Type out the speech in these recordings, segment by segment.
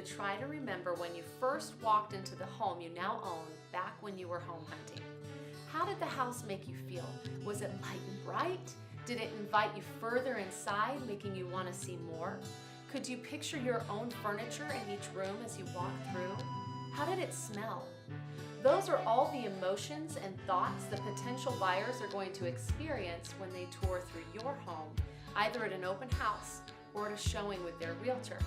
to try to remember when you first walked into the home you now own back when you were home hunting. How did the house make you feel? Was it light and bright? Did it invite you further inside, making you want to see more? Could you picture your own furniture in each room as you walked through? How did it smell? Those are all the emotions and thoughts the potential buyers are going to experience when they tour through your home, either at an open house or at a showing with their realtor.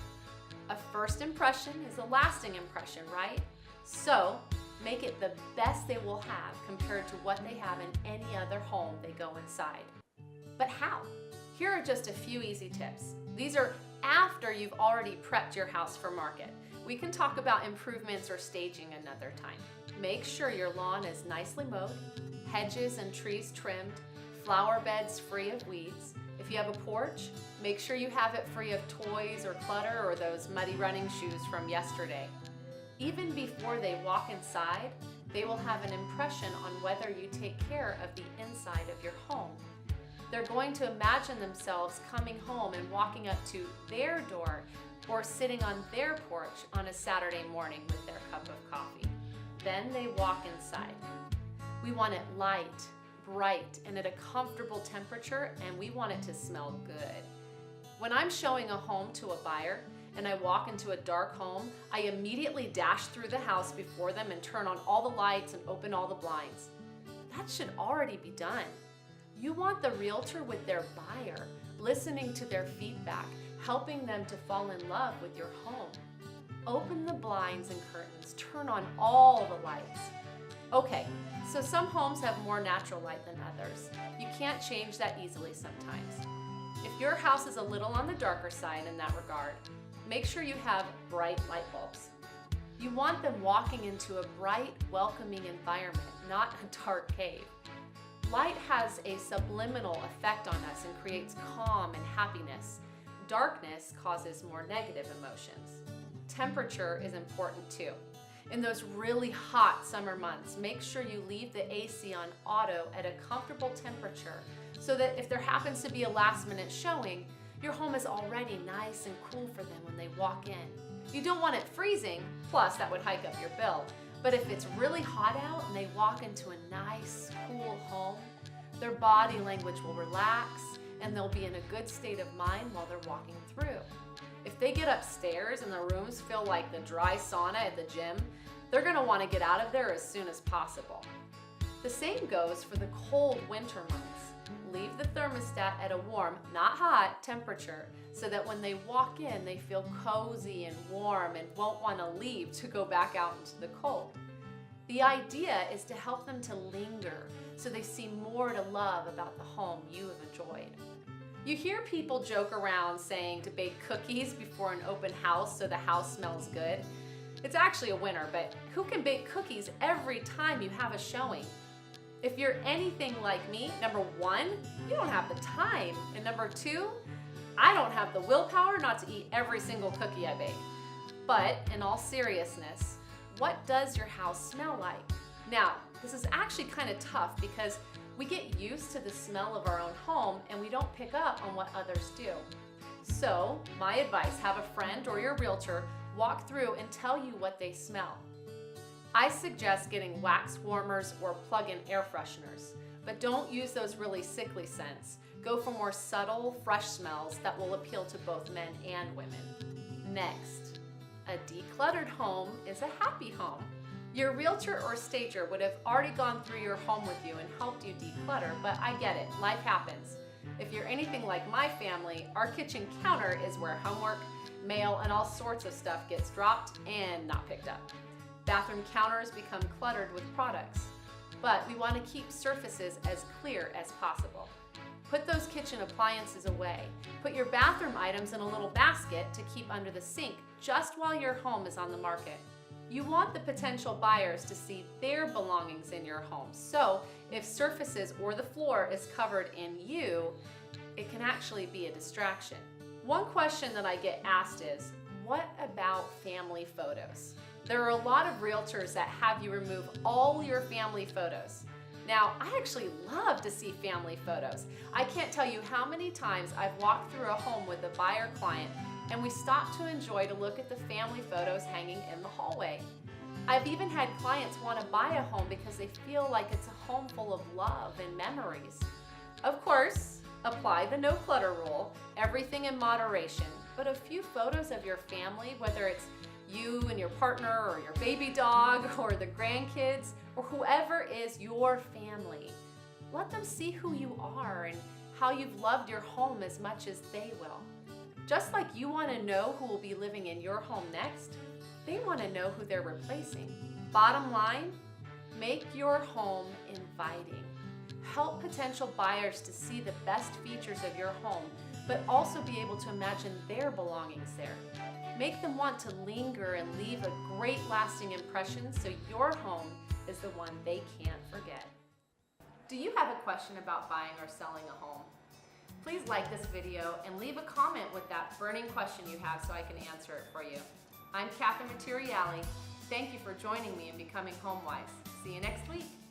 A first impression is a lasting impression, right? So, make it the best they will have compared to what they have in any other home they go inside. But how? Here are just a few easy tips. These are after you've already prepped your house for market. We can talk about improvements or staging another time. Make sure your lawn is nicely mowed, hedges and trees trimmed, flower beds free of weeds. If you have a porch, make sure you have it free of toys or clutter or those muddy running shoes from yesterday. Even before they walk inside, they will have an impression on whether you take care of the inside of your home. They're going to imagine themselves coming home and walking up to their door or sitting on their porch on a Saturday morning with their cup of coffee. Then they walk inside. We want it light, bright, and at a comfortable temperature, and we want it to smell good. When I'm showing a home to a buyer and I walk into a dark home, I immediately dash through the house before them and turn on all the lights and open all the blinds. That should already be done. You want the realtor with their buyer, listening to their feedback, helping them to fall in love with your home. Open the blinds and curtains, turn on all the lights. Okay, so some homes have more natural light than others. You can't change that easily sometimes. If your house is a little on the darker side in that regard, make sure you have bright light bulbs. You want them walking into a bright, welcoming environment, not a dark cave. Light has a subliminal effect on us and creates calm and happiness. Darkness causes more negative emotions. Temperature is important too. In those really hot summer months, make sure you leave the AC on auto at a comfortable temperature so that if there happens to be a last-minute showing, your home is already nice and cool for them when they walk in. You don't want it freezing, plus that would hike up your bill. But if it's really hot out and they walk into a nice, cool home, their body language will relax and they'll be in a good state of mind while they're walking through. If they get upstairs and the rooms feel like the dry sauna at the gym, they're going to want to get out of there as soon as possible. The same goes for the cold winter months. Leave the thermostat at a warm, not hot, temperature so that when they walk in, they feel cozy and warm and won't want to leave to go back out into the cold. The idea is to help them to linger so they see more to love about the home you have enjoyed. You hear people joke around saying to bake cookies before an open house so the house smells good. It's actually a winner, but who can bake cookies every time you have a showing? If you're anything like me, number one, you don't have the time, and number two, I don't have the willpower not to eat every single cookie I bake. But in all seriousness, what does your house smell like? Now, this is actually kind of tough because we get used to the smell of our own home and we don't pick up on what others do. So, my advice, have a friend or your realtor walk through and tell you what they smell. I suggest getting wax warmers or plug-in air fresheners, but don't use those really sickly scents. Go for more subtle, fresh smells that will appeal to both men and women. Next, a decluttered home is a happy home. Your realtor or stager would have already gone through your home with you and helped you declutter, but I get it, life happens. If you're anything like my family, our kitchen counter is where homework, mail, and all sorts of stuff gets dropped and not picked up. Bathroom counters become cluttered with products, but we want to keep surfaces as clear as possible. Put those kitchen appliances away. Put your bathroom items in a little basket to keep under the sink just while your home is on the market. You want the potential buyers to see their belongings in your home, so if surfaces or the floor is covered in you, it can actually be a distraction. One question that I get asked is, what about family photos? There are a lot of realtors that have you remove all your family photos. Now, I actually love to see family photos. I can't tell you how many times I've walked through a home with a buyer client and we stopped to enjoy to look at the family photos hanging in the hallway. I've even had clients want to buy a home because they feel like it's a home full of love and memories. Of course, apply the no clutter rule, everything in moderation, but a few photos of your family, whether it's you and your partner or your baby dog or the grandkids or whoever is your family. Let them see who you are and how you've loved your home as much as they will. Just like you want to know who will be living in your home next, they want to know who they're replacing. Bottom line, make your home inviting. Help potential buyers to see the best features of your home, but also be able to imagine their belongings there. Make them want to linger and leave a great lasting impression so your home is the one they can't forget. Do you have a question about buying or selling a home? Please like this video and leave a comment with that burning question you have so I can answer it for you. I'm Katherine Materiale. Thank you for joining me in Becoming HomeWise. See you next week.